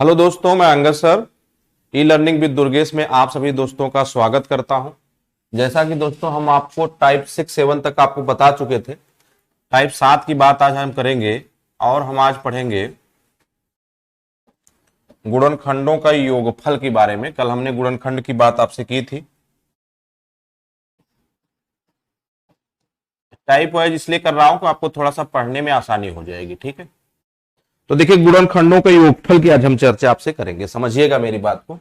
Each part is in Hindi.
हेलो दोस्तों, मैं Angad sir e learning with Durgesh में आप सभी दोस्तों का स्वागत करता हूं। जैसा कि दोस्तों हम आपको टाइप 6-7 तक आपको बता चुके थे। टाइप 7 की बात आज हम करेंगे और हम आज पढ़ेंगे गुणनखंडों का योगफल के बारे में। कल हमने गुणनखंड की बात आपसे की थी। टाइप वाइज इसलिए कर रहा हूं कि आपको थोड़ा सा पढ़ने में आसानी हो जाएगी। ठीक है, तो देखिए गुणनखंडों के योगफल की आज हम चर्चा आपसे करेंगे। समझिएगा मेरी बात को।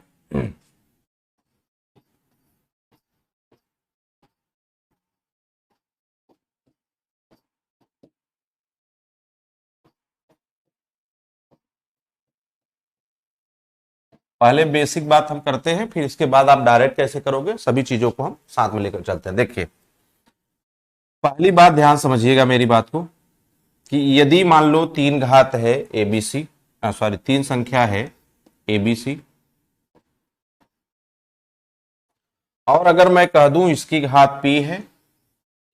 पहले बेसिक बात हम करते हैं, फिर इसके बाद आप डायरेक्ट कैसे करोगे सभी चीजों को हम साथ में लेकर चलते हैं। देखिए पहली बात ध्यान समझिएगा मेरी बात को कि यदि मान लो 3 घात है एबीसी, सॉरी 3 संख्या है एबीसी, और अगर मैं कह दूं इसकी घात p है,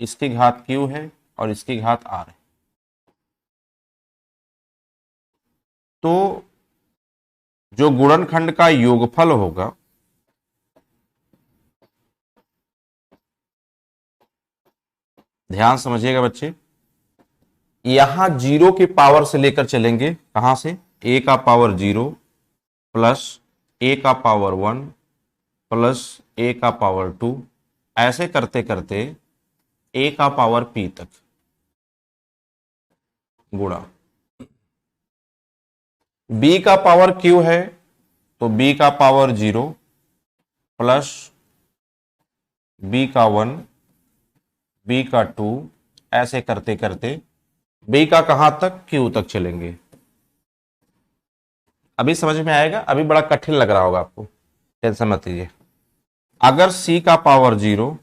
इसकी घात q है और इसकी घात r है, तो जो गुणनखंड का योगफल होगा ध्यान समझिएगा बच्चे, यहां 0 के पावर से लेकर चलेंगे। कहां से? a का पावर 0 प्लस a का पावर 1 प्लस a का पावर 2, ऐसे करते करते a का पावर p तक गुणा। b का पावर q है तो b का पावर 0 प्लस b का 1 b का 2, ऐसे करते करते b का कहां तक? q तक चलेंगे। अभी समझ में आएगा? अभी बड़ा कठिन लग रहा होगा आपको, टेंशन मत लीजिए। अगर c का पावर 0,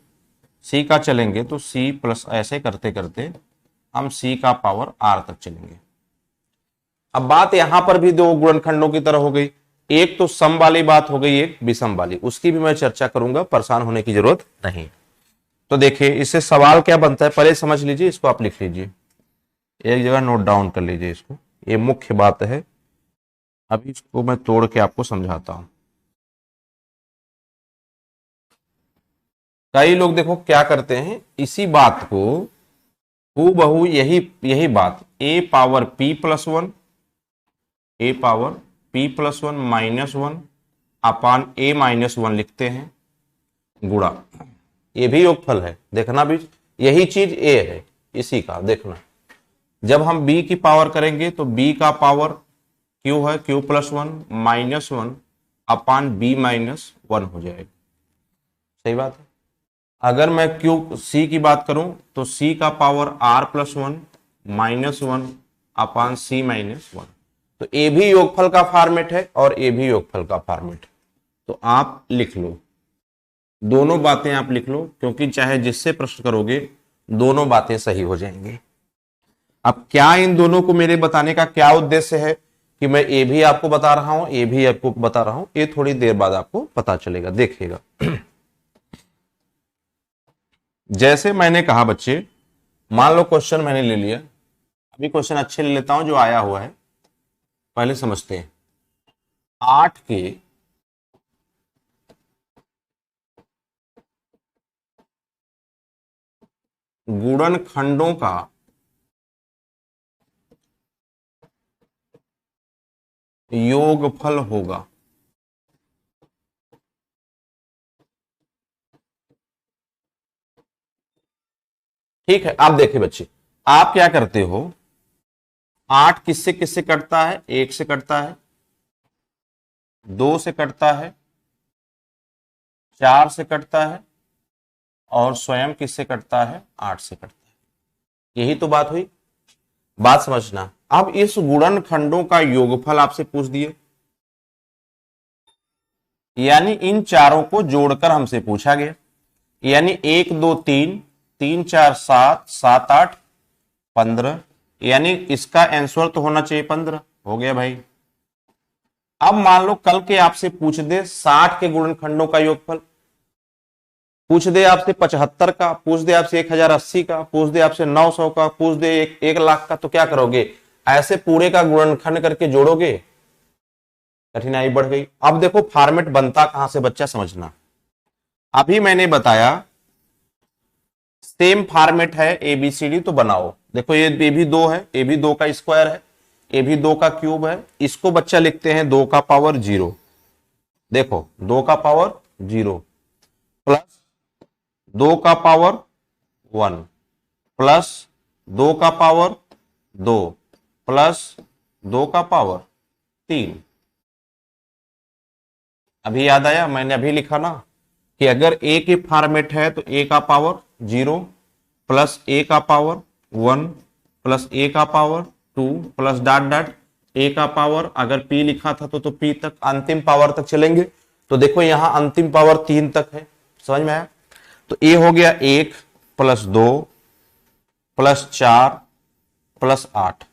c का चलेंगे तो c प्लस, ऐसे करते करते हम c का पावर r तक चलेंगे। अब बात यहां पर भी दो गुणनखंडों की तरह हो गई, एक तो सम वाली बात हो गई, एक विषम वाली। उसकी भी मैं चर्चा करूंगा, परेशान होने की जरूरत नहीं। तो देखिए इससे सवाल क्या बनता है पहले समझ लीजिए, इसको आप लिख लीजिए, एक जगह नोट डाउन कर लीजिए इसको, ये मुख्य बात है। अभी इसको मैं तोड़ के आपको समझाता हूं। कई लोग देखो क्या करते हैं, इसी बात को हूबहू यही यही बात a power p plus 1, a power p plus 1 minus 1 upon a minus 1 लिखते हैं गुणा। ये भी योगफल है, देखना भी यही चीज a है, इसी का देखना। जब हम b की पावर करेंगे तो b का पावर q है, q प्लस 1 माइनस 1 अपान b माइनस 1 हो जाएगा। सही बात है। अगर मैं q c की बात करूं तो c का पावर r प्लस 1 माइनस 1 अपान c माइनस 1। तो ए भी योगफल का फॉर्मेट है और ए भी योगफल का फॉर्मेट है। तो आप लिख लो, दोनों बातें आप लिख लो, क्योंकि चाहे जिससे प्रश्न करोगे दोनों बातें सही हो जाएंगी। अब क्या इन दोनों को मेरे बताने का क्या उद्देश्य है कि मैं ए भी आपको बता रहा हूं, ए भी आपको बता रहा हूं, ये थोड़ी देर बाद आपको पता चलेगा, देखिएगा। जैसे मैंने कहा बच्चे, मान लो क्वेश्चन मैंने ले लिया, अभी क्वेश्चन अच्छे ले लेता हूं जो आया हुआ है, पहले समझते हैं। 8 के गुणनखंडों का योगफल होगा। ठीक है, आप देखिए बच्चे, आप क्या करते हो, 8 किससे किससे कटता है? 1 से कटता है, 2 से कटता है, 4 से कटता है, और स्वयं किससे कटता है? 8 से कटता है। यही तो बात हुई। बात समझना। अब इस गुणनखंडों का योगफल आपसे पूछ दिए, यानी इन चारों को जोड़कर हमसे पूछा गया। यानी 1 2 3, 3 4 7, 7 8 15, यानी इसका आंसर तो होना चाहिए 15। हो गया भाई। अब मान लो कल के आपसे पूछ दे 60 के गुणनखंडों का योगफल, पूछ दे आपसे 75 का, पूछ दे आपसे 1080 का, पूछ दे आपसे 900 का, पूछ दे 1 लाख का, तो क्या करोगे? ऐसे पूरे का गुणनखंड करके जोड़ोगे? कठिनाई बढ़ गई। अब देखो फॉर्मेट बनता कहां से बच्चा, समझना। अभी मैंने बताया सेम फॉर्मेट है एबीसीडी, तो बनाओ। देखो ये भी 2 है, ये भी 2 का स्क्वायर है, ये भी 2 का क्यूब है। इसको बच्चा लिखते हैं 2 का पावर 0। देखो 2 का पावर 0 प्लस 2 का पावर 1 प्लस 2 का पावर 2 प्लस 2 का पावर 3। अभी याद आया, मैंने अभी लिखा ना कि अगर ए की फॉर्मेट है तो ए का पावर 0 प्लस ए का पावर 1 प्लस ए का power 2 plus dot dot A का पावर, अगर पी लिखा था तो पी तक अंतिम पावर तक चलेंगे। तो देखो यहां अंतिम पावर 3 तक है, समझ में आया। तो ए हो गया 1 प्लस 2 प्लस 4 प्लस 8,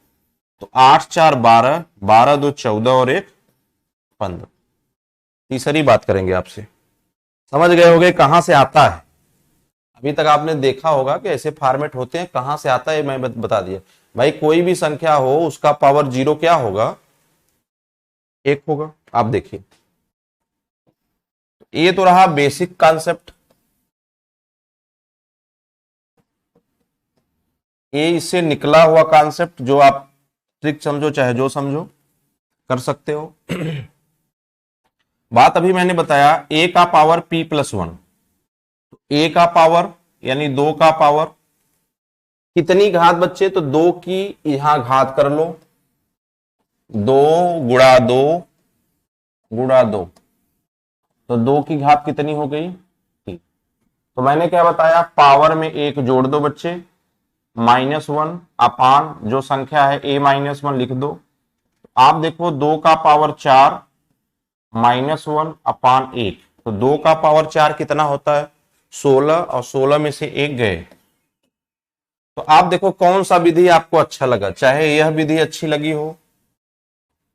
तो 8 4 12, 12 2 14 और 1 15। तीसरी बात करेंगे आपसे, समझ गए होंगे कहां से आता है। अभी तक आपने देखा होगा कि ऐसे फॉर्मेट होते हैं, कहां से आता है मैं बता दिया। भाई कोई भी संख्या हो उसका पावर 0 क्या होगा, 1 होगा। आप देखिए ये तो रहा बेसिक कॉन्सेप्ट। ये इससे निकला हुआ कॉन्सेप्ट, जो आप ट्रिक समझो चाहे जो समझो कर सकते हो। बात अभी मैंने बताया ए का पावर p प्लस 1, ए का पावर यानी 2 का पावर कितनी घात बच्चे, तो 2 की यहां घात कर लो, 2 गुणा 2 गुणा 2, तो 2 की घात कितनी हो गई 3। तो मैंने क्या बताया, पावर में 1 जोड़ दो बच्चे, -1 अपान जो संख्या है a-1 लिख दो। आप देखो 2 का पावर 4 -1 अपान 1, तो 2 का पावर 4 कितना होता है 16, और 16 में से 1 गए। तो आप देखो कौन सा विधि आपको अच्छा लगा, चाहे यह विधि अच्छी लगी हो,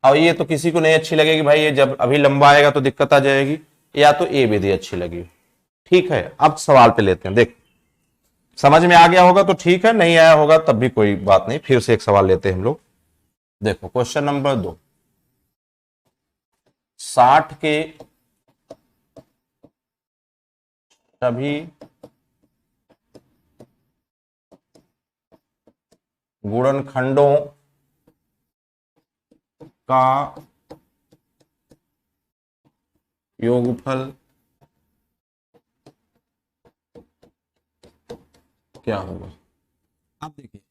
और ये तो किसी को नहीं अच्छी लगेगी भाई, ये जब अभी लंबा आएगा तो दिक्कत आ जाएगी, या तो ये विधि अच्छी लगी। ठीक है, अब सवाल पे लेते हैं। देख समझ में आ गया होगा तो ठीक है, नहीं आया होगा तब भी कोई बात नहीं, फिर से एक सवाल लेते हैं हम लोग। देखो क्वेश्चन नंबर 2, 60 के सभी गुणनखंडों का योगफल क्या होगा। आप देखिए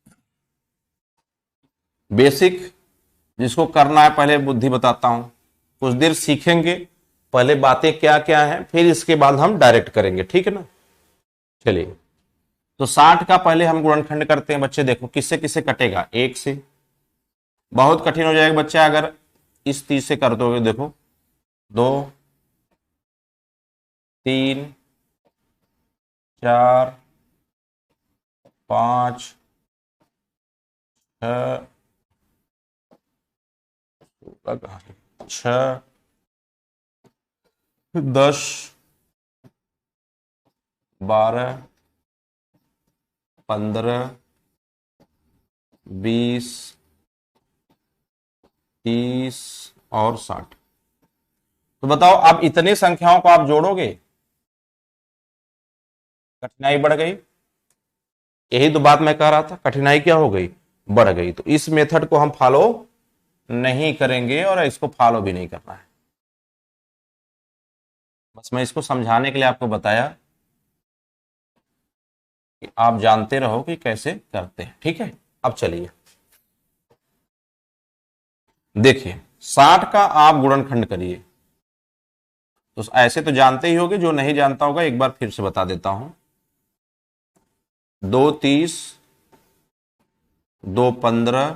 बेसिक जिसको करना है, पहले बुद्धि बताता हूं, कुछ देर सीखेंगे पहले बातें क्या क्या हैं, फिर इसके बाद हम डायरेक्ट करेंगे, ठीक है ना। चलिए, तो 60 का पहले हम गुणनखंड करते हैं बच्चे। देखो किससे किससे कटेगा, 1 से। बहुत कठिन हो जाएगा बच्चा अगर इस 30 से कर दोगे। देखो 2 3 4 5 6 10 12 15 20 30 और 60। तो बताओ अब इतने संख्याओं को आप जोड़ोगे, कठिनाई बढ़ गई। यही तो बात मैं कह रहा था, कठिनाई क्या हो गई, बढ़ गई। तो इस मेथड को हम फॉलो नहीं करेंगे और इसको फॉलो भी नहीं करना है। बस मैं इसको समझाने के लिए आपको बताया कि आप जानते रहो कि कैसे करते हैं, ठीक है। अब चलिए देखिए 60 का आप गुणनखंड करिए। तो ऐसे तो जानते ही होगे, जो नहीं जानता होगा एक बार फिर से बता देता हूं। 2 30 2 15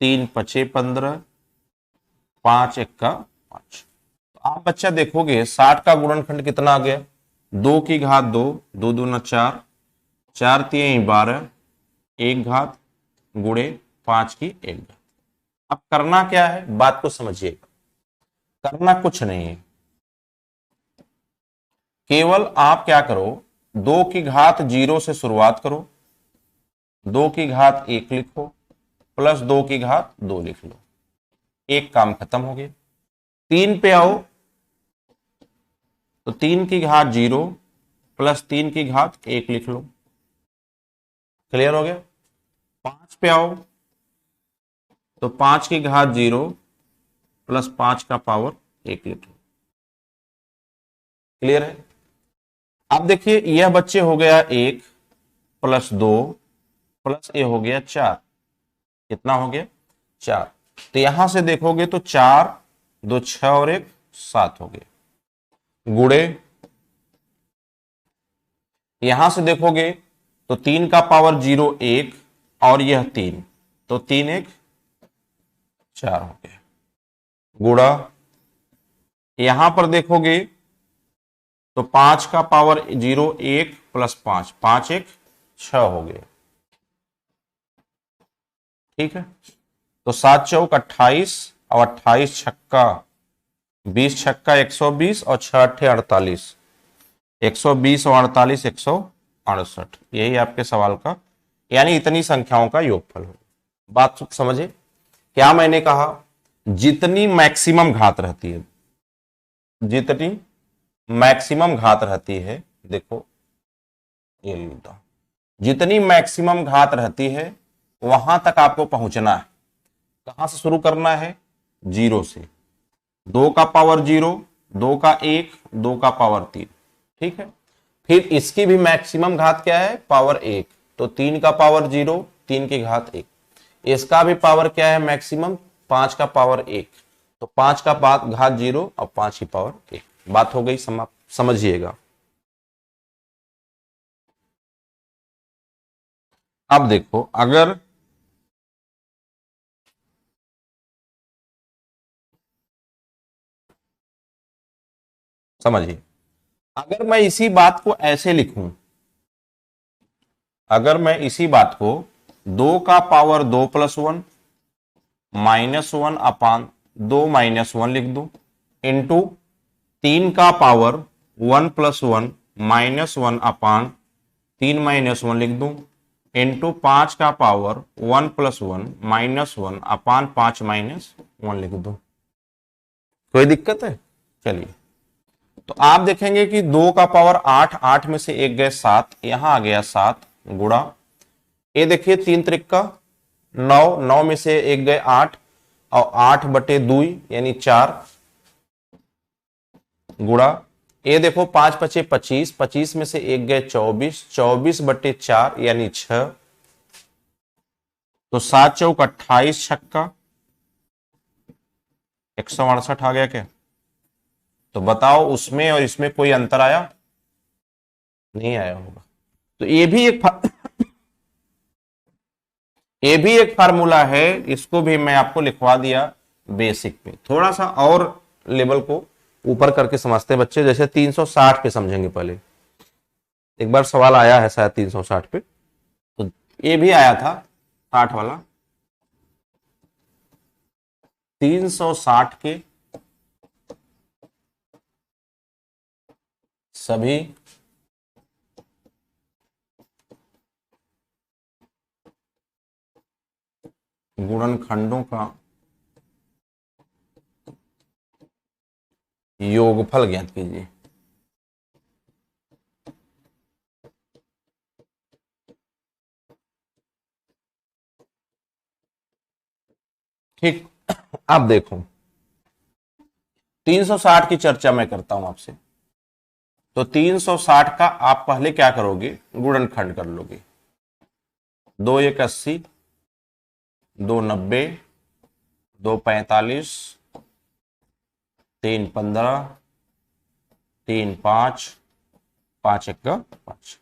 3 5 15 5 1 का 5। तो आप बच्चा देखोगे 60 का गुणनखंड कितना आ गया, 2 की घात 2, 2 दूना 4, 4 3 12, 1 घात गुणे 5 की 1 घात। अब करना क्या है, बात को समझिए। करना कुछ नहीं है, केवल आप क्या करो, 2 की घात 0 से शुरुआत करो, 2 की घात 1 लिखो, प्लस 2 की घात 2 लिख लो। एक काम खत्म हो गया। 3 पे आओ तो 3 की घात 0 प्लस 3 की घात 1 लिख लो। क्लियर हो गया। 5 पे आओ तो 5 की घात 0 प्लस 5 का पावर 1 लिख लो। क्लियर है। अब देखिए यह बच्चे हो गया 1 प्लस 2 प्लस ये हो गया 4। कितना हो गया 4। तो यहां से देखोगे तो 4 2 6 और 1 7 हो गया। गुड़े यहां से देखोगे तो 3 का पावर 0 1 और यह 3, तो 3 1 4 हो गया। गुड़ा यहां पर देखोगे तो 5 का पावर 0 1 प्लस 5 5 1 6 हो गया। ठीक है। तो 7 चौक 28 और 28 छक्का 20 छक्का 120 और 6 अट्ठे 48। 120 और 48 168। यही आपके सवाल का यानी इतनी संख्याओं का योगफल हो। बात समझे क्या मैंने कहा? जितनी मैक्सिमम घात रहती है, जितनी मैक्सिमम घात रहती है, देखो ये लिखता, जितनी मैक्सिमम घात रहती है वहां तक आपको पहुंचना है। कहां से शुरू करना है? 0 से। 2 का पावर 0, 2 का 1, 2 का पावर 3। ठीक है। फिर इसकी भी मैक्सिमम घात क्या है? पावर 1। तो 3 का पावर 0, 3 की घात 1। इसका भी पावर क्या है मैक्सिमम? 5 का पावर 1। तो 5 का घात 0 और 5 की पावर 1। बात हो गई समाप्त। समझिएगा। अब देखो अगर समझिए, अगर मैं इसी बात को ऐसे लिखूं, अगर मैं इसी बात को 2 का पावर 2 प्लस 1 -1 अपान 2 -1 लिख दूं, इंटू 3 का पावर 1 प्लस 1 -1 अपान 3 -1 लिख दूं, इंटू 5 का पावर 1 प्लस 1 -1 अपान 5 -1 लिख दूं। कोई दिक्कत है? चलिए, तो आप देखेंगे कि 2 का पावर 8, 8 में से 1 गए 7, यहां आ गया 7 गुड़ा, ये देखिए 3 त्रिक 9, 9 में से 1 गए 8 और 8 बटे 2 यानी 4 गुड़ा, ये देखो 5 पचे 25, 25 में से 1 गए 24, 24 बटे 4 यानी 6। तो 7 चौक 28 छक्का 168 आ गया क्या? तो बताओ उसमें और इसमें कोई अंतर आया? नहीं आया होगा। तो ये भी एक फार्मूला है, इसको भी मैं आपको लिखवा दिया बेसिक पे। थोड़ा सा और लेवल को ऊपर करके समझते हैं बच्चे, जैसे 360 पे समझेंगे। पहले एक बार सवाल आया है शायद 360 पे, तो ये भी आया था 60 वाला। 360 के सभी गुणनखंडों का योगफल ज्ञात कीजिए। ठीक। अब देखो 360 की चर्चा मैं करता हूं आपसे। तो 360 का आप पहले क्या करोगे? गुणनखंड कर लोगे। 2 1 80, 2 90, 2 45, 3 15, 3 5, 5 1 5।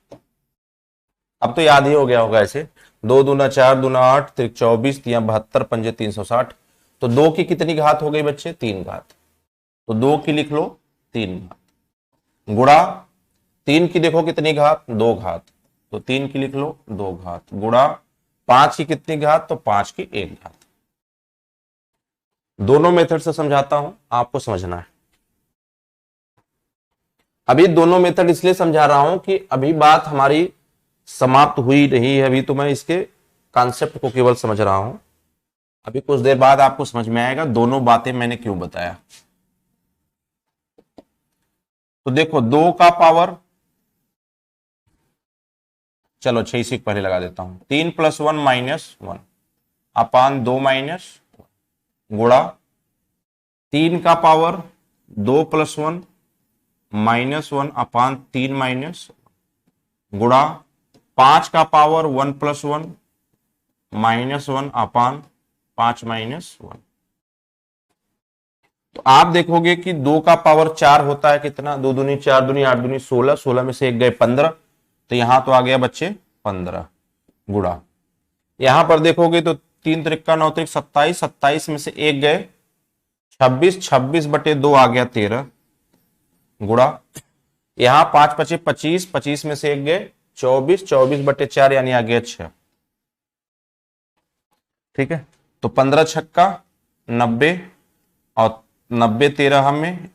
अब तो याद ही हो गया होगा ऐसे। 2 दूना 4, दूना 8, 24, 72, पंजे 360। तो 2 की कितनी घात हो गई बच्चे? 3 घात। तो 2 की लिख लो 3 घात। गुड़ा 3 की देखो कितनी घात? 2 घात। तो 3 की लिख लो 2 घात। गुड़ा 5 की कितनी घात? तो 5 की 1 घात। दोनों मेथड से समझाता हूं, आपको समझना है। अभी दोनों मेथड इसलिए समझा रहा हूं कि अभी बात हमारी समाप्त हुई नहीं है, अभी तो मैं इसके कॉन्सेप्ट को केवल समझ रहा हूं। अभी कुछ देर बाद आपको समझ में आएगा दोनों बातें मैंने क्यों बताया। तो देखो 2 का पावर, चलो 6 इसी पहले लगा देता हूं, 3 + 1 - 1 अपान 2 माइनस गुणा 3 का पावर 2 + 1 -1 अपान 3 माइनस गुणा 5 का पावर 1 + 1 -1 अपान 5 -1। तो आप देखोगे कि 2 का पावर 4 होता है कितना, 2 दूनी 4 दूनी 8 दूनी 16, 16 में से एक गए 15, तो यहां तो आ गया बच्चे 15 गुणा, यहां पर देखोगे तो 3 त्रिका 9 त्रिक 27, 27 में से एक गए 26, 26 बटे 2 आ गया 13 गुणा, यहां 5 बचे 25, 25 में से एक गए 24, 24 बटे 4 यानी आ गया 6। ठीक है, तो 15 छक्का 90 और 90 13 में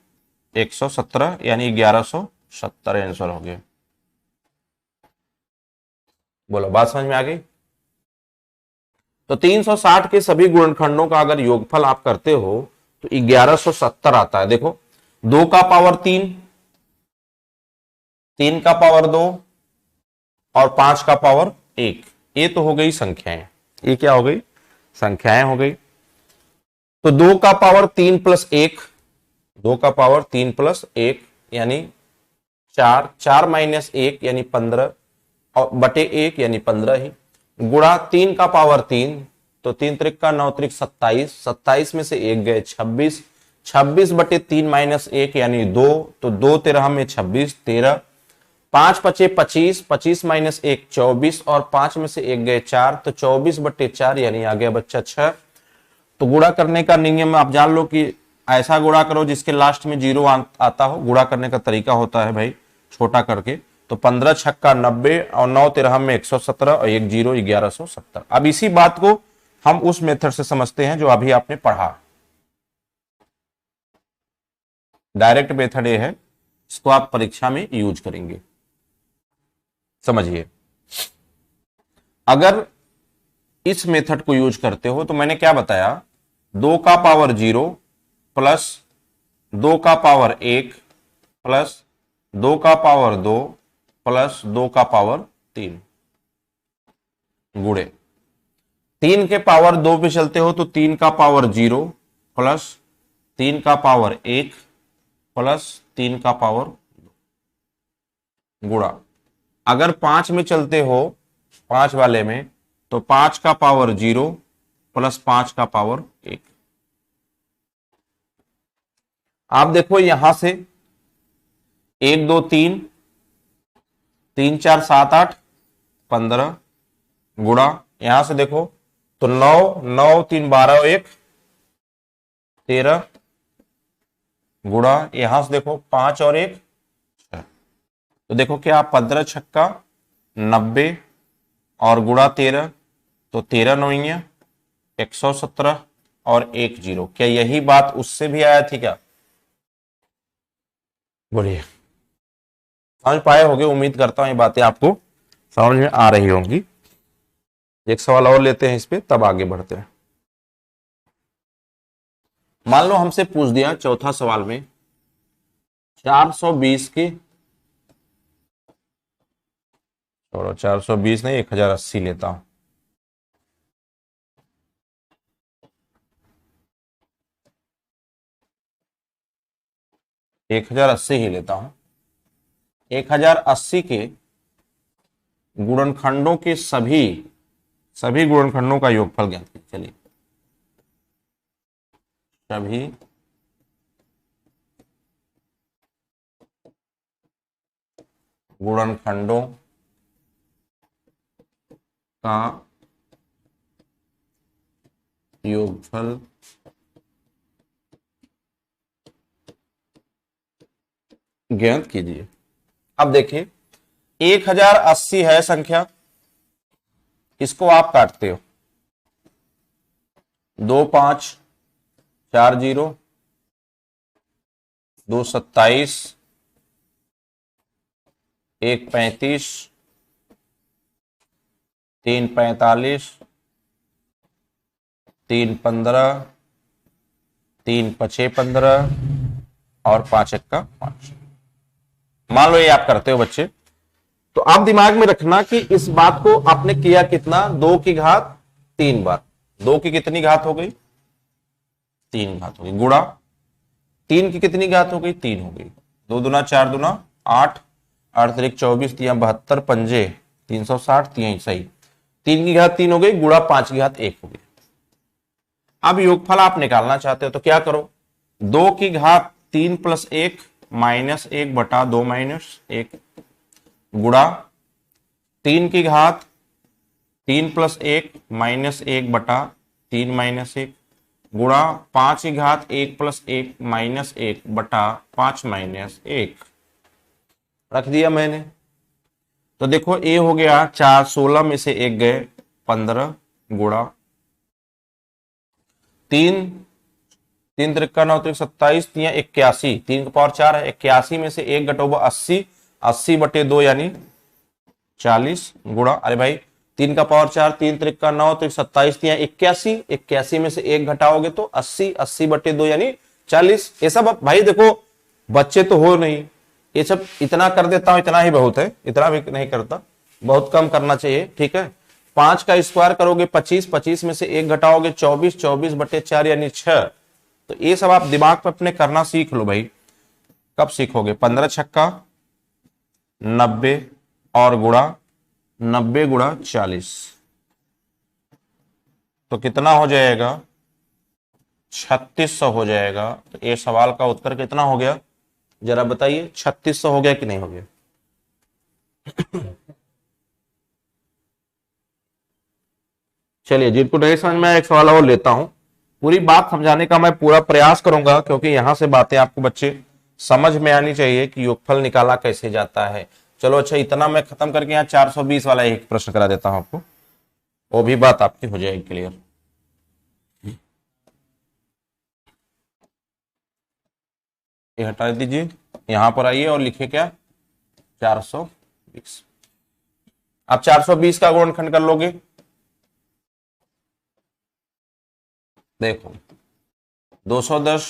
117 यानी 1170 आंसर हो गया। बोलो बात समझ में आ गई। तो 360 के सभी गुणनखंडों का अगर योगफल आप करते हो तो 1170 आता है। देखो 2 का पावर 3, 3 का पावर 2 और 5 का पावर 1, ये तो हो गई संख्याएं, ये क्या हो गई संख्याएं हो गई। तो 2 का पावर 3 + 1, 2 का पावर 3 + 1 यानी 4, 4 - 1 यानी 15 और बटे 1 यानी 15 ही गुणा 3 का पावर 3, तो 3 त्रिका 9 त्रिक 27, 27 में से एक गए 26, 26 बटे 3 - 1 यानी 2, तो 2 13 में 26 13, 5 बचे 25, 25 - 1 24 और 5 में से एक गए 4, तो 24 बटे 4 यानी आ गया बच्चा 6। तो गुणा करने का नियम आप जान लो कि ऐसा गुणा करो जिसके लास्ट में 0 आता हो। गुणा करने का तरीका होता है भाई छोटा करके, तो 15 छक्का 90 और 9 13 में 117 और 1 0 1170। अब इसी बात को हम उस मेथड से समझते हैं जो अभी आपने पढ़ा, डायरेक्ट मेथड ये है, इसको आप परीक्षा में यूज करेंगे। समझिए, अगर इस मेथड को यूज करते हो तो मैंने क्या बताया, 2 का पावर 0 प्लस 2 का पावर 1 प्लस 2 का पावर 2 प्लस 2 का पावर 3 गुणे 3 के पावर 2 पे चलते हो तो 3 का पावर 0 प्लस 3 का पावर 1 प्लस 3 का पावर गुणा, अगर 5 में चलते हो 5 वाले में तो 5 का पावर 0 प्लस 5 का पावर 1। आप देखो यहां से 1 2 3 3 4 7 8 15 गुणा, यहां से देखो तो 9 9 3 12 1 13 गुणा, यहां से देखो 5 और 1 6। तो देखो क्या 15 छक्का 90 और गुणा 13, तो 13 9 117 और 1 0। क्या यही बात उससे भी आया थी क्या? बोलिए, समझ पाए होंगे, उम्मीद करता हूं ये बातें आपको समझ में आ रही होंगी। एक सवाल और लेते हैं इस पे, तब आगे बढ़ते हैं। मान लो हमसे पूछ दिया चौथा सवाल में 420 की, छोड़ो 420 नहीं 1080 लेता हूं, 1080 ही लेता हूं। 1080 के गुणनखंडों के सभी गुणनखंडों का योगफल ज्ञात कीजिए। चलिए, सभी गुणनखंडों का योगफल ज्ञात कीजिए। अब देखिए 1080 है संख्या, इसको आप काटते हो 2 5 4 0 2 27 1 35 3 45 3 15, 3 5 15 और 5 1 5। मान लो ये आप करते हो बच्चे, तो आप दिमाग में रखना कि इस बात को आपने किया कितना, 2 की घात 3 बार। 2 की कितनी घात हो गई, 3 घात हो गई, गुणा 3 की कितनी घात हो गई, 3 हो गई। 2 दूना 4 दूना 8, 8 तिरिक 24, 72 पंजे 360, 3 सही। 3 की घात 3 हो गई, गुणा 5 की घात 1 हो गई। अब योगफल आप निकालना चाहते हो तो क्या करो, 2 की घात 3 प्लस 1 माइनस 1 बटा 2 माइनस 1, गुणा 3 की घात 3 प्लस 1 माइनस 1 बटा 3 माइनस 1, गुणा 5 की घात 1 प्लस 1 माइनस 1 बटा 5 माइनस 1। रख दिया मैंने। तो देखो ए हो गया 4, 16 में से 1 गए 15, गुणा 3, 3 त्रिका 9 त्रिक 27, 3 81, 3 का पावर 4 है, 81 में से 1 घटोबा 80, 80 बटे 2 यानी 40, गुणा, अरे भाई 3 का पावर 4, 3 त्रिका 9 त्रिक 27, 3 81, 81 में से 1 घटाओगे तो 80, 80 बटे 2 यानी 40। ये सब भाई देखो बच्चे तो हो नहीं, ये सब इतना कर देता हूं, इतना ही बहुत है, इतना भी नहीं करता, बहुत कम करना चाहिए, ठीक है। 5 का स्क्वायर करोगे 25, 25 में से 1 घटाओगे 24, 24 बटे 4 यानी 6। तो ये सब आप दिमाग पे अपने करना सीख लो भाई। कब सीखोगे, 15 छक्का 90 और गुणा 90 गुणा 40, तो कितना हो जाएगा, 3600 हो जाएगा। तो ये सवाल का उत्तर कितना हो गया, जरा बताइए, 3600 हो गया कि नहीं हो गया। चलिए, जिनको नहीं समझ में आया एक सवाल और लेता हूं, पूरी बात समझाने का मैं पूरा प्रयास करूंगा, क्योंकि यहां से बातें आपको बच्चे समझ में आनी चाहिए कि योगफल निकाला कैसे जाता है। चलो अच्छा, इतना मैं खत्म करके यहाँ 420 वाला एक प्रश्न करा देता हूं आपको, वो भी बात आपकी हो जाएगी क्लियर। ये हटा दीजिए, यहां पर आइए और लिखिए क्या, 420। आप 420 का गुणनखंड कर लोगे, देखो 210,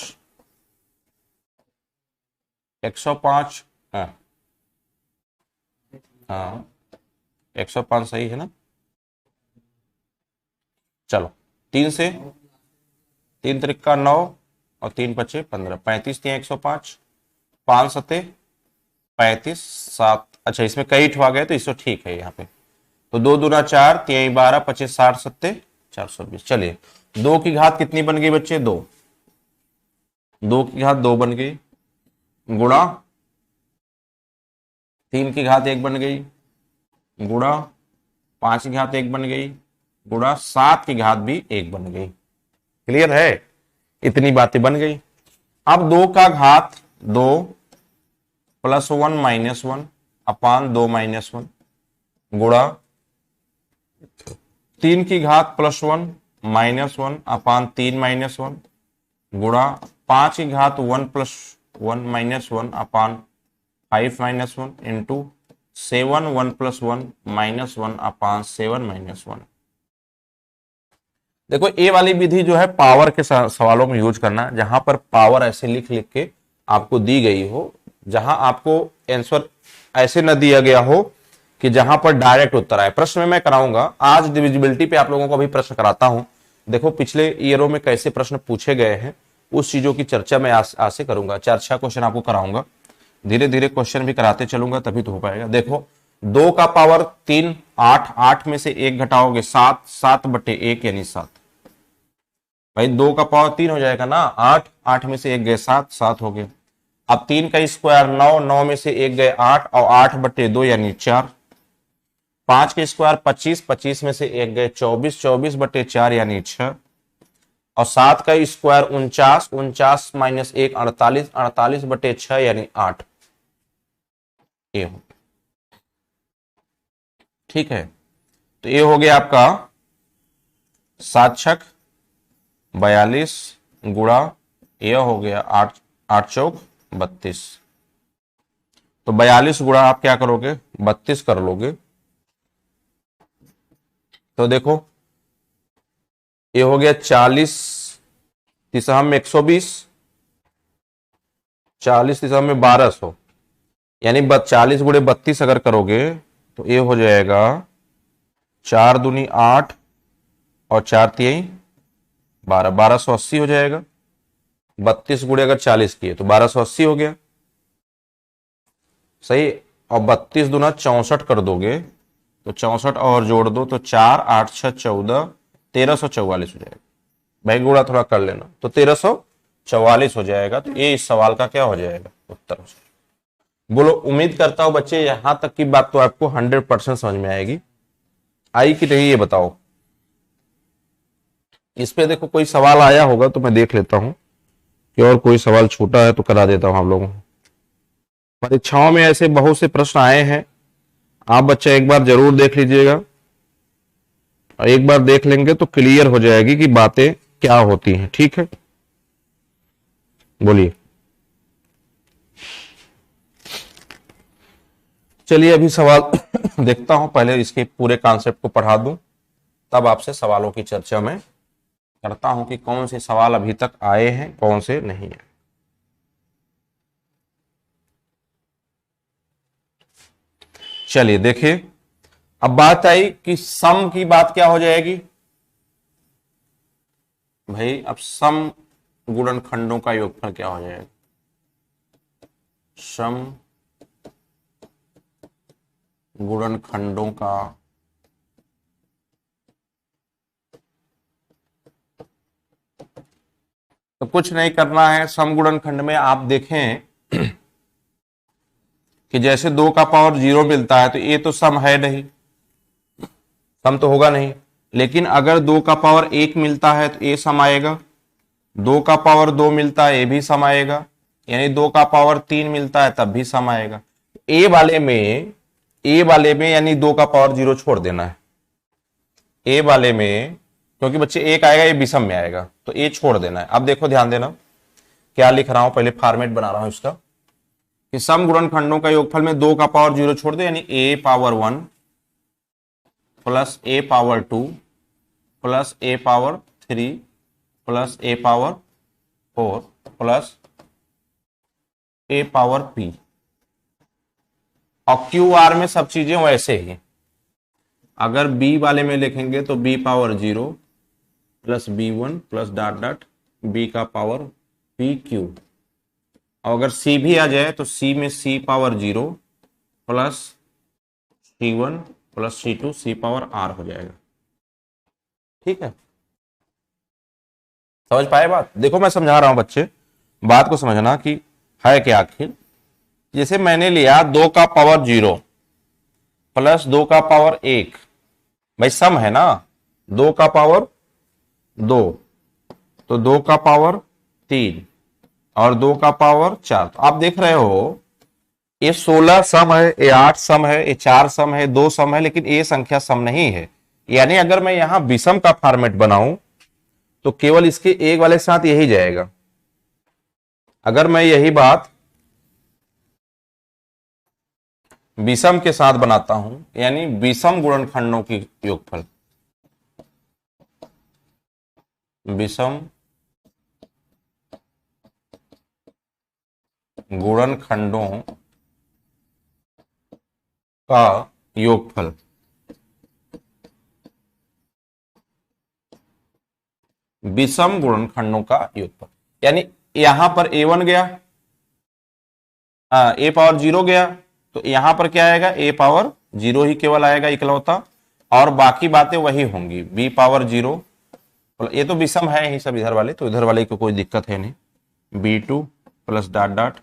105, हाँ हाँ 105 सही है ना। चलो 3 से, 3 त्रिका 9 और 3 पचे 15, 35 3 105, 5 सते 35, 7, अच्छा इसमें कई ठुआ गए तो इसको ठीक है यहाँ पे। तो 2 दूना 4, 3 12, 25 60 सत्ते 420। चलिए 2 की घात कितनी बन गई बच्चे, 2, 2 की घात 2 बन गई, गुणा 3 की घात 1 बन गई, गुणा 5 की घात 1 बन गई, गुणा 7 की घात भी 1 बन गई। क्लियर है, इतनी बातें बन गई। अब 2 का घात 2 प्लस 1 माइनस 1 अपान 2 माइनस 1, गुणा 3 की घात प्लस 1 माइनस 1 अपान 3 माइनस 1, गुणा 5 की घात 1 प्लस 1 माइनस 1 अपान 5 माइनस 1 इंटू 7 1 प्लस 1 माइनस 1 अपान 7 माइनस 1। देखो ये वाली विधि जो है पावर के सवालों में यूज करना, जहां पर पावर ऐसे लिख लिख के आपको दी गई हो, जहां आपको आंसर ऐसे न दिया गया हो कि जहां पर डायरेक्ट उत्तर आए। प्रश्न में मैं कराऊंगा आज डिविजिबिलिटी पे, आप लोगों को अभी प्रश्न कराता हूं। देखो पिछले ईयरों में कैसे प्रश्न पूछे गए हैं, उस चीजों की चर्चा मैं आज से करूंगा। 4-6 क्वेश्चन आपको कराऊंगा, धीरे धीरे क्वेश्चन भी कराते चलूंगा, तभी तो हो पाएगा। देखो 2 का पावर 3 8, 8 में से 1 घटाओगे 7, 7 बटे 1 यानी 7। भाई 2 का पावर 3 हो जाएगा ना, 8, 8 में से 1 गए 7, 7 हो गए। अब 3 का स्क्वायर 9, 9 में से 1 गए 8 और 8 बटे 2 यानी 4। 5 के स्क्वायर 25, 25 में से 1 गए 24, 24 बटे 4 यानी 6। और 7 का स्क्वायर 49, 49 माइनस 1 48, 48 बटे 6 यानी 8। ये हो, ठीक है। तो ये हो गया आपका 7 छक 42 गुणा, यह हो गया 8, 8 चौक 32। तो 42 गुणा आप क्या करोगे, 32 कर लोगे। तो देखो ये हो गया 40 तिसम में 120, 40 तिसम में 1200, यानी 40 गुणे 32 अगर करोगे तो ये हो जाएगा 4 दूनी 8 और 4 तिहाई 12, 1280 हो जाएगा। 32 गुणे अगर 40 किए तो 1280 हो गया, सही। और 32 दूना 64 कर दोगे तो 64 और जोड़ दो तो 4 8 6 14, 1344 हो जाएगा। भाई गुणा थोड़ा कर लेना, तो 1344 हो जाएगा। तो ये इस सवाल का क्या हो जाएगा, उत्तर हो जाएगा। बोलो, उम्मीद करता हूं बच्चे यहां तक की बात तो आपको 100% समझ में आएगी। आई कि नहीं ये बताओ। इस पे देखो कोई सवाल आया होगा तो मैं देख लेता हूं कि और कोई सवाल छूटा है तो करा देता हूं आप लोगों को। परीक्षाओं में ऐसे बहुत से प्रश्न आए हैं, आप बच्चा एक बार जरूर देख लीजिएगा, और एक बार देख लेंगे तो क्लियर हो जाएगी कि बातें क्या होती हैं। ठीक है, बोलिए। चलिए अभी सवाल देखता हूं, पहले इसके पूरे कॉन्सेप्ट को पढ़ा दूं, तब आपसे सवालों की चर्चा में करता हूं कि कौन से सवाल अभी तक आए हैं, कौन से नहीं है। चलिए देखिए, अब बात आई कि सम की बात क्या हो जाएगी भाई। अब सम गुणनखंडों का योगफल क्या हो जाएगा। सम गुणनखंडों का तो कुछ नहीं करना है। सम गुणनखंड में आप देखें कि जैसे 2 का पावर 0 मिलता है तो ये तो सम है नहीं, सम तो होगा नहीं। लेकिन अगर 2 का पावर 1 मिलता है तो ये सम आएगा, 2 का पावर 2 मिलता है ये भी सम आएगा, यानी 2 का पावर 3 मिलता है तब भी सम आएगा। ए वाले में यानी 2 का पावर 0 छोड़ देना है। ए वाले में क्योंकि बच्चे एक आएगा ये विषम में आएगा तो ए छोड़ देना है। अब देखो ध्यान देना क्या लिख रहा हूं, पहले फॉर्मेट बना रहा हूं इसका कि सम गुणनखंडों का योगफल में 2 का पावर 0 छोड़ दो, यानी ए पावर 1 प्लस ए पावर 2 प्लस ए पावर 3 प्लस ए पावर 4 प्लस ए पावर पी। और क्यू आर में सब चीजें वैसे ही। अगर बी वाले में लिखेंगे तो B power 0 plus B 1 plus dot dot B का पावर पी क्यू। और अगर सी भी आ जाए तो सी में C power 0 plus C1 plus C2 C power R हो जाएगा। ठीक है, समझ पाए बात। देखो मैं समझा रहा हूं बच्चे, बात को समझना कि है क्या आखिर। जैसे मैंने लिया 2 का पावर 0 प्लस 2 का पावर 1, भाई सम है ना, 2 का पावर 2 तो 2 का पावर 3 और 2 का पावर 4। तो आप देख रहे हो ये 16 सम है, ये 8 सम है, ये 4 सम है, 2 सम है, लेकिन ये संख्या सम नहीं है। यानी अगर मैं यहां विषम का फॉर्मेट बनाऊं तो केवल इसके एक वाले साथ यही जाएगा। अगर मैं यही बात विषम के साथ बनाता हूं, यानी विषम गुणनखंडों की योगफल, विषम गुणनखंडों का योगफल, विषम गुणनखंडों का योगफल, यानी यहां पर a1 गया, a पावर 0 गया, तो यहां पर क्या आएगा, a पावर 0 ही केवल आएगा इकलौता, और बाकी बातें वही होंगी। b पावर 0, ये तो विषम है ही सब इधर वाले, तो इधर वाले को कोई दिक्कत है नहीं। b2 plus dot dot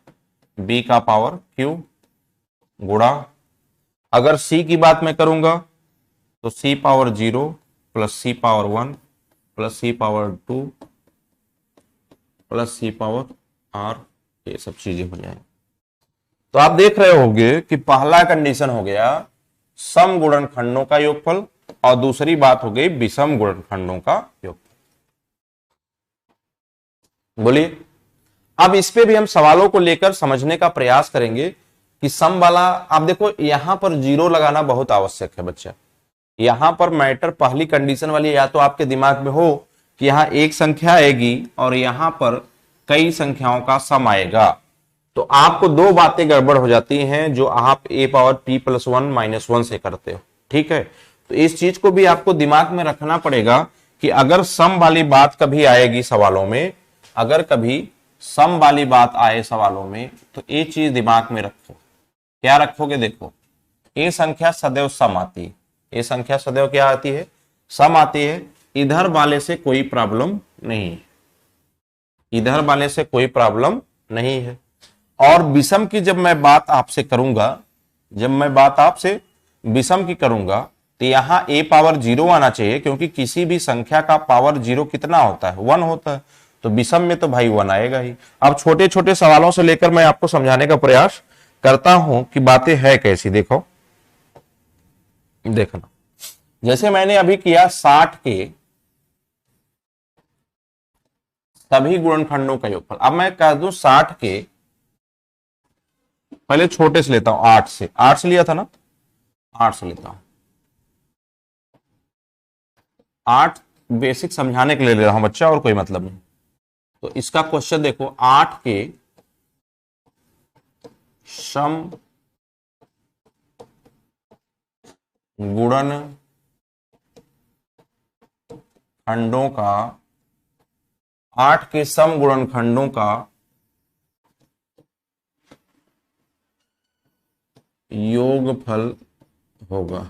b का पावर q गुणा, अगर c की बात मैं करूंगा तो c power 0 plus c power 1 plus c power 2 plus c power r, ये सब चीजें हो जाएंगी। तो आप देख रहे होंगे कि पहला कंडीशन हो गया सम गुणनखंडों का योगफल और दूसरी बात हो गई विषम गुणनखंडों का योगफल। बोलिए, अब इस पे भी हम सवालों को लेकर समझने का प्रयास करेंगे कि सम वाला, आप देखो यहां पर 0 लगाना बहुत आवश्यक है बच्चा। यहां पर मैटर पहली कंडीशन वाली या तो आपके दिमाग में हो कि यहाँ एक संख्या आएगी और यहां पर कई संख्याओं का सम आएगा, तो आपको दो बातें गड़बड़ हो जाती हैं जो आप A power P plus one minus one से करते हो। ठीक है, तो इस चीज को भी आपको दिमाग में रखना पड़ेगा कि अगर सम वाली बात कभी आएगी सवालों में, अगर कभी सम वाली बात आए सवालों में, तो ये चीज दिमाग में रखो। क्या रखोगे? देखो, ये संख्या सदैव सम आती है, ये संख्या सदैव क्या आती है? सम आती है। इधर वाले से कोई प्रॉब्लम नहीं है, इधर वाले से कोई प्रॉब्लम नहीं है। और विषम की जब मैं बात आपसे करूंगा, जब मैं बात आपसे विषम की करूंगा, तो यहां ए पावर जीरो आना चाहिए, क्योंकि किसी भी संख्या का पावर जीरो कितना होता है? वन होता है। तो विषम में तो भाई वन आएगा ही। अब छोटे छोटे सवालों से लेकर मैं आपको समझाने का प्रयास करता हूं कि बातें है कैसी। देखो, देखना, जैसे मैंने अभी किया 60 के सभी गुणनखंडों का योगफल। अब मैं कह दूं 60 के, पहले छोटे से लेता हूं, 8 से, 8 से लिया था ना, 8 से लेता हूं। 8 बेसिक समझाने के लिए ले रहा हूं बच्चा, और कोई मतलब नहीं। तो इसका क्वेश्चन देखो, 8 के सम गुणन खंडों का, 8 के सम गुणनखंडों का योगफल होगा।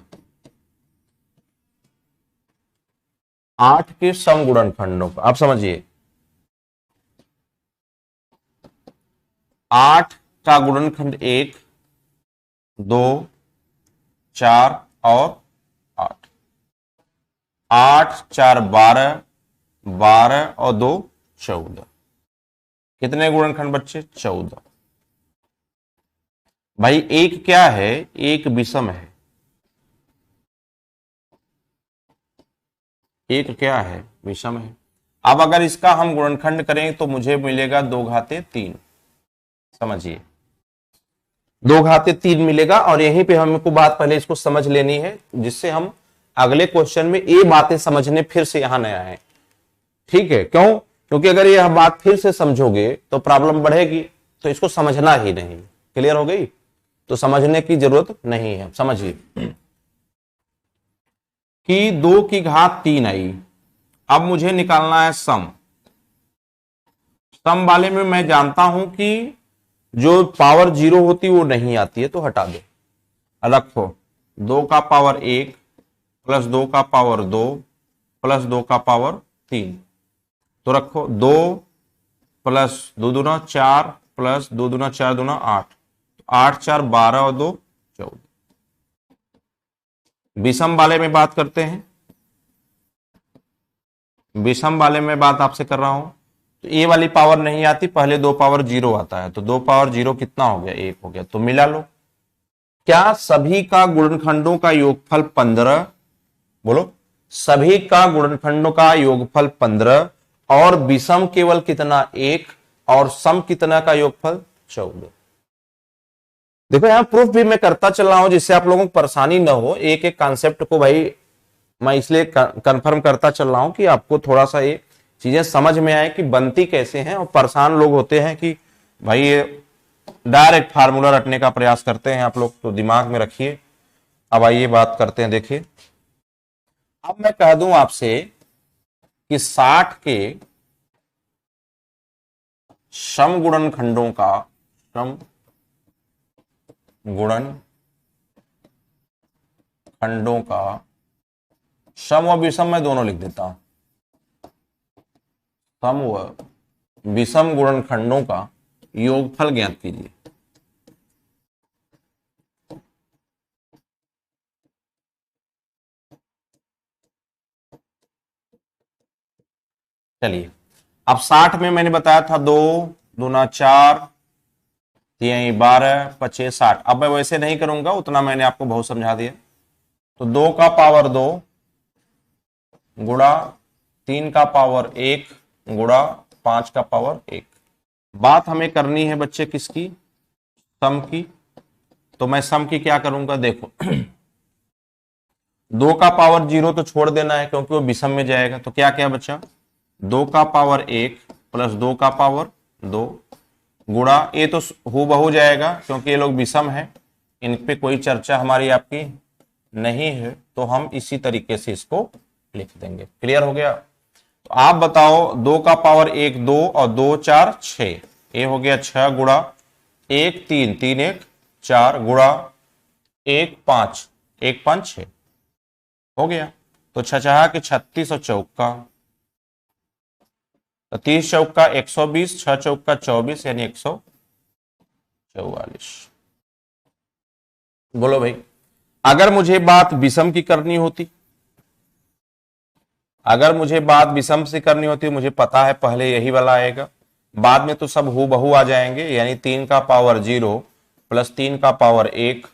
8 के सम गुणनखंडों का, आप समझिए, 8 का गुणनखंड 1, 2, 4 और 8। 8 4 12, 12 और 2 14। कितने गुणनखंड बच्चे? 14। भाई एक क्या है? एक विषम है। एक क्या है? विषम है। अब अगर इसका हम गुणनखंड करें तो मुझे मिलेगा 2 घाते 3। समझिए, 2 घाते 3 मिलेगा। और यहीं पे हमको बात पहले इसको समझ लेनी है, जिससे हम अगले क्वेश्चन में ये बातें समझने फिर से यहां नया है। ठीक है, क्यों? क्योंकि अगर यह बात फिर से समझोगे तो प्रॉब्लम बढ़ेगी, तो इसको समझना ही नहीं। क्लियर हो गई? तो समझने की जरूरत नहीं है। समझिए कि 2 की घात 3 आई। अब मुझे निकालना है सम। सम वाले में मैं जानता हूं कि जो पावर जीरो होती वो नहीं आती है, तो हटा दो। रखो 2 का पावर 1 प्लस 2 का पावर 2 प्लस 2 का पावर 3। तो रखो 2 प्लस 2 दूना 4 प्लस 2 दूना 4 दूना 8। 8 4 12 और 2 14। विषम वाले में बात करते हैं। विषम वाले में बात आपसे कर रहा हूं, तो ए वाली पावर नहीं आती, पहले 2 पावर जीरो आता है। तो 2 पावर जीरो कितना हो गया? 1 हो गया। तो मिला लो। क्या सभी का गुणनखंडों का योगफल 15? बोलो, सभी का गुणनखंडों का योगफल 15 और विषम केवल कितना? 1 और सम कितना का योगफल? 14। देखो यहां प्रूफ भी मैं करता चल रहा हूं जिससे आप लोगों को परेशानी ना हो। एक एक कॉन्सेप्ट को भाई मैं इसलिए कंफर्म करता चल रहा हूं कि आपको थोड़ा सा ये चीजें समझ में आए कि बनती कैसे हैं। और परेशान लोग होते हैं कि भाई ये डायरेक्ट फार्मूला रटने का प्रयास करते हैं आप लोग, तो दिमाग में रखिए। अब आइए बात करते हैं। देखिए, अब मैं कह दूं आपसे कि 60 के सम गुणनखंडों का, सम गुणन खंडों का, सम व विषम मैं दोनों लिख देता हूं, सम व विषम गुणनखंडों का योगफल ज्ञात कीजिए। चलिए, अब 60 में मैंने बताया था 2 दूना 4 3 12 25 60। अब मैं वैसे नहीं करूंगा, उतना मैंने आपको बहुत समझा दिया। तो 2 का पावर 2 गुणा 3 का पावर 1 गुणा 5 का पावर 1। बात हमें करनी है बच्चे किसकी? सम की। तो मैं सम की क्या करूंगा? देखो 2 का पावर 0 तो छोड़ देना है क्योंकि वो विषम में जाएगा। तो क्या क्या बच्चा? 2 का पावर 1 प्लस 2 का पावर 2 गुणा, ये तो हूबहू जाएगा क्योंकि ये लोग विषम है, इन पे कोई चर्चा हमारी आपकी नहीं है, तो हम इसी तरीके से इसको लिख देंगे। क्लियर हो गया? तो आप बताओ 2 का पावर 1 2 और 2 4 6, ये हो गया 6 गुणा 1 3 3 1 4 गुणा 1 5 1 5 6 हो गया। तो छछा के 36 और चौका, तो 30 चौका 120, 6 चौका 24 यानी 144। बोलो भाई, अगर मुझे बात विषम की करनी होती, अगर मुझे बात विषम से करनी होती, मुझे पता है पहले यही वाला आएगा, बाद में तो सब हूबहू आ जाएंगे, यानी 3 का पावर 0 प्लस 3 का पावर 1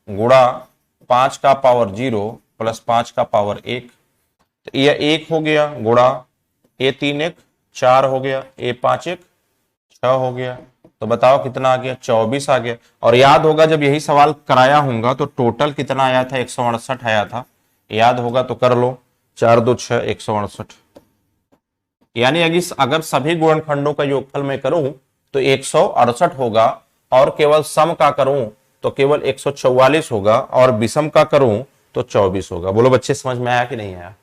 गुणा 5 का पावर 0 प्लस 5 का पावर 1, तो यह 1 हो गया गुणा ये 3 1 4 हो गया, ये 5 1 6 हो गया। तो बताओ कितना आ गया? 24 आ गया। और याद होगा जब यही सवाल कराया होगा तो टोटल कितना आया था? 168 आया था, याद होगा तो कर लो। 4 2 6 168, यानी अगर सभी गुणनखंडों का योगफल मैं करूं तो 168 होगा, और केवल सम का करूं तो केवल 144 होगा, और विषम का करूं तो 24 होगा। बोलो बच्चे, समझ में आया कि नहीं आया?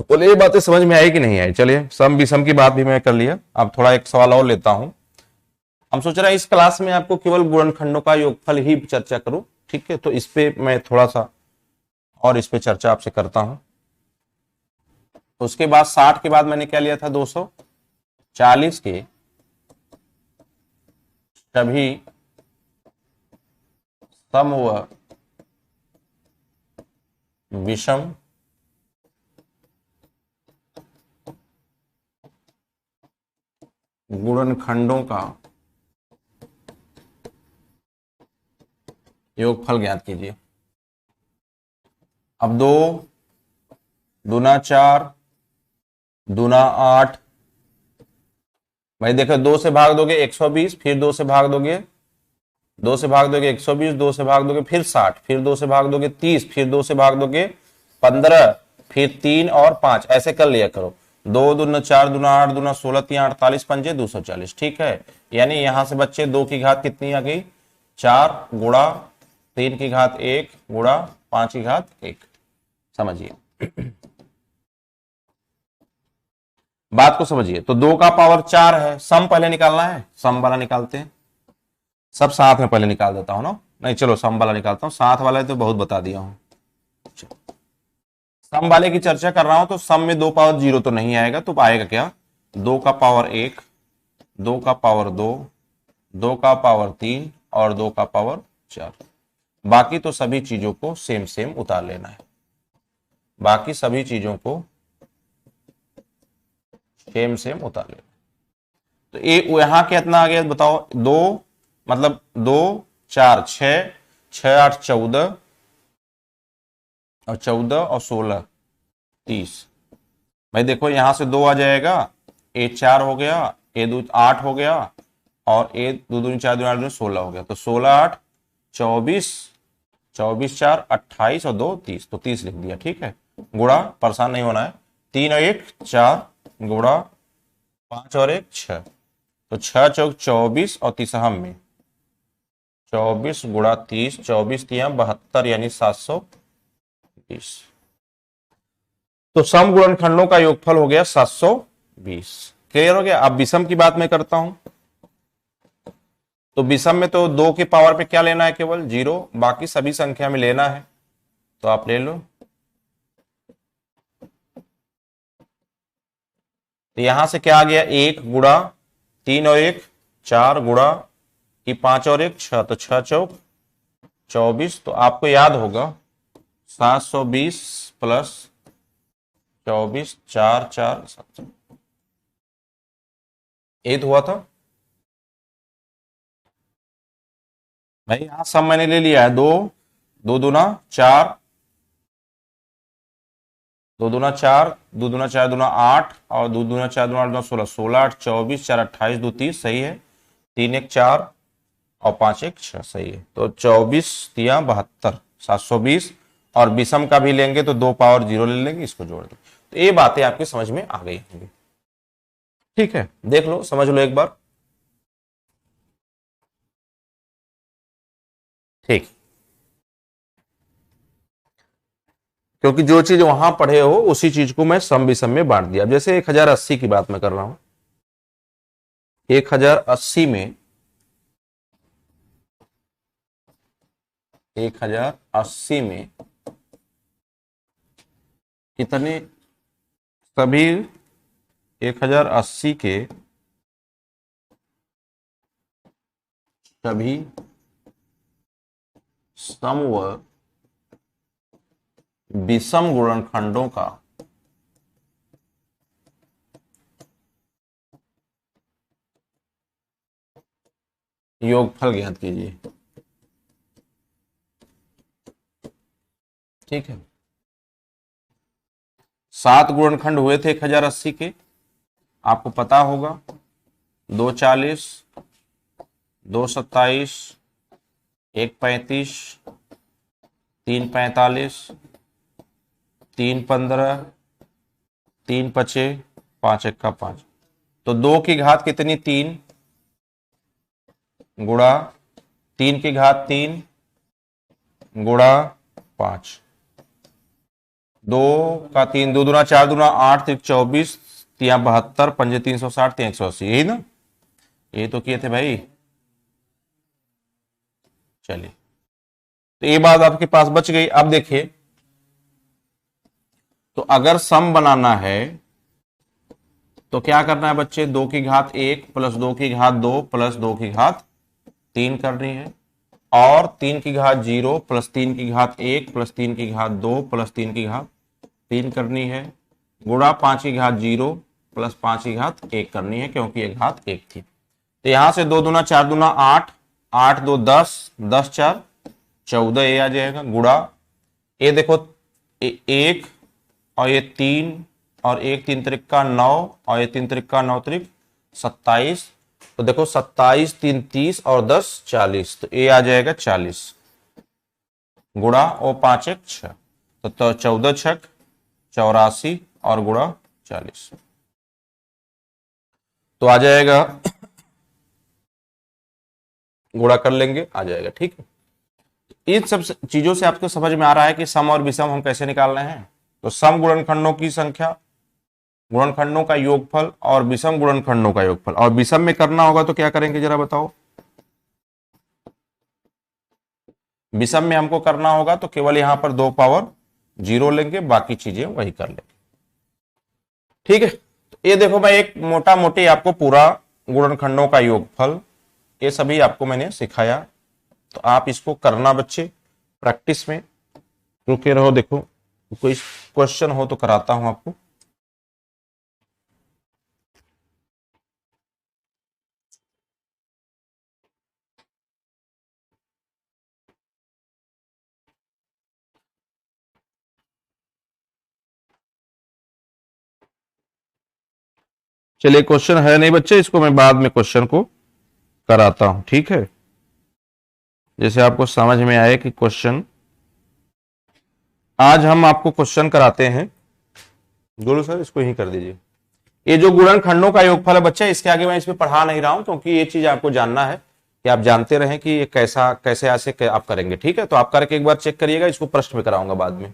बोले ये बातें समझ में आई कि नहीं आई? चलिए, सम विषम की बात भी मैं कर लिया, अब थोड़ा एक सवाल और लेता हूं। हम सोच रहे हैं इस क्लास में आपको केवल गुणनखंडों का योगफल ही चर्चा करूं, ठीक है? तो इस पे मैं थोड़ा सा और इस पे चर्चा आपसे करता हूं। उसके बाद 60 के बाद मैंने क्या लिया था? 240 के सभी सम व विषम गुणनखंडों का योगफल ज्ञात कीजिए। अब 2 दूना 4 दूना 8, भाई देखो 2 से भाग दोगे 120, फिर 2 से भाग दोगे 2 से भाग दोगे 120, 2 से भाग दोगे फिर 60, फिर 2 से भाग दोगे 30, फिर 2 से भाग दोगे 15, फिर 3 और 5, ऐसे कर लिया करो। 2 दूना 4 दूना 8 दूना 16 3 48 पंजे 240, ठीक है? यानी यहां से बच्चे 2 की घात कितनी आ गई? 4 गुणा 3 की घात 1 गुणा 5 की घात 1। समझिए बात को, समझिए। तो 2 का पावर 4 है, सम पहले निकालना है, सम वाला निकालते हैं। सब साथ में पहले निकाल देता हूं ना, नहीं चलो सम वाला निकालता हूं, साथ वाला तो बहुत बता दिया हूं। सम वाले की चर्चा कर रहा हूं, तो सम में 2 पावर 0 तो नहीं आएगा, तो आएगा क्या? 2 का पावर 1, 2 का पावर 2, 2 का पावर 3 और 2 का पावर 4। बाकी तो सभी चीजों को सेम सेम उतार लेना है, बाकी सभी चीजों को सेम सेम उतार लेना। तो ये यहां कितना आ गया बताओ? 2 मतलब 2 4 6 6 8 14 और 14 और 16 30। भाई देखो यहां से 2 आ जाएगा, ए 4 हो गया, ए 2 8 हो गया, और ए 2 2 4 2 8 16 हो गया। तो 16 8 24, 24 4 28 और 2 30, तो 30 लिख दिया, ठीक है? गुणा, परेशान नहीं होना है, 3 और 1 4 गुणा 5 और 1 6, तो 6 चौक 24 और 30 हम में 24 गुणा 30, 24 3 72 यानी 720। तो सम गुणनखंडों का योगफल हो गया 720। क्लियर हो गया? अब विषम की बात मैं करता हूं। तो विषम में तो 2 के पावर पे क्या लेना है? केवल 0, बाकी सभी संख्या में लेना है, तो आप ले लो। तो यहां से क्या आ गया? 1 गुणा 3 और 1 4 गुणा 5 और 1 6, तो 6 चौक 24। तो आपको याद होगा 720 प्लस 24 4 4 7, 8 हुआ था भाई। यहां सब मैंने ले लिया है, 2 2 दूना 4 2 दूना 4 2 दूना 4 दूना 8 और 2 दूना 4 दूना 8 दूना 16, 16 8 24 4 28 2 30, सही है? 3 1 4 और 5 1 6, सही है? तो 24 3 72 720, और विषम का भी लेंगे तो 2 पावर 0 ले लेंगे, इसको जोड़ देंगे। तो ये बातें आपके समझ में आ गई होंगी। ठीक है, देख लो, समझ लो एक बार। ठीक, क्योंकि जो चीज वहां पढ़े हो उसी चीज को मैं सम विषम में बांट दिया। अब जैसे 1080 की बात मैं कर रहा हूं, 1080 में 1080 में कितने, सभी 1080 के सभी सम व विषम गुणनखंडों का योगफल ज्ञात कीजिए। ठीक है, 7 गुणनखंड हुए थे 1080 के, आपको पता होगा, 240, 227, 135, 345, 315, 3 पचे 5 एक्का 5। तो 2 की घात कितनी, 3 गुणा 3 की घात 3 गुणा 5, 2 का 3, 2 दूना 4 दूना 8, 3 24, 3 72, 5 360, 3 180, यही ना, ये तो किए थे भाई। चलिए, तो ये बात आपके पास बच गई। अब देखिए, तो अगर सम बनाना है तो क्या करना है बच्चे, 2 की घात 1 प्लस 2 की घात 2 प्लस 2 की घात 3 करनी है, और 3 की घात 0 प्लस 3 की घात 1 प्लस 3 की घात 2 प्लस 3 की घात 3 करनी है, गुणा 5 की घात 0 प्लस 5 की घात 1 करनी है, क्योंकि ये घात 1 थी। तो यहां से 2 दूना 4 दूना 8, 8 2 10, 10 4 14, ये आ जाएगा, गुणा ये देखो 1 और ये 3 और 1 3 त्रिक्का 9 और ये 3 त्रिक्का 9 त्रिक 27। तो देखो 27 3 30 और 10 40, तो ये आ जाएगा 40, गुणा और 5 1 6, तो 14 छक 84 और गुणा 40, तो आ जाएगा, गुणा कर लेंगे, आ जाएगा। ठीक है, इन सब चीजों से आपको समझ में आ रहा है कि सम और विषम हम कैसे निकाल रहे हैं। तो सम गुणनखंडों की संख्या, गुणनखंडों का योगफल, और विषम गुणनखंडों का योगफल। और विषम में करना होगा तो क्या करेंगे जरा बताओ, विषम में हमको करना होगा तो केवल यहां पर 2 पावर 0 लेंगे, बाकी चीजें वही कर लेंगे। ठीक है, तो ये देखो मैं एक मोटा मोटी आपको पूरा गुणनखंडों का योगफल, ये सभी आपको मैंने सिखाया, तो आप इसको करना बच्चे प्रैक्टिस में, रुके रहो। देखो कोई क्वेश्चन हो तो कराता हूं आपको। चलिए, क्वेश्चन है नहीं बच्चे, इसको मैं बाद में क्वेश्चन को कराता हूं। ठीक है, जैसे आपको समझ में आए कि क्वेश्चन, आज हम आपको क्वेश्चन कराते हैं। बोलो सर, इसको यही कर दीजिए। ये जो गुणनखंडों का योगफल है बच्चे, इसके आगे मैं इसमें पढ़ा नहीं रहा हूं, क्योंकि ये चीज आपको जानना है कि आप जानते रहें कि ये कैसा कैसे ऐसे आप करेंगे। ठीक है, तो आप करके एक बार चेक करिएगा, इसको प्रश्न में कराऊंगा बाद में।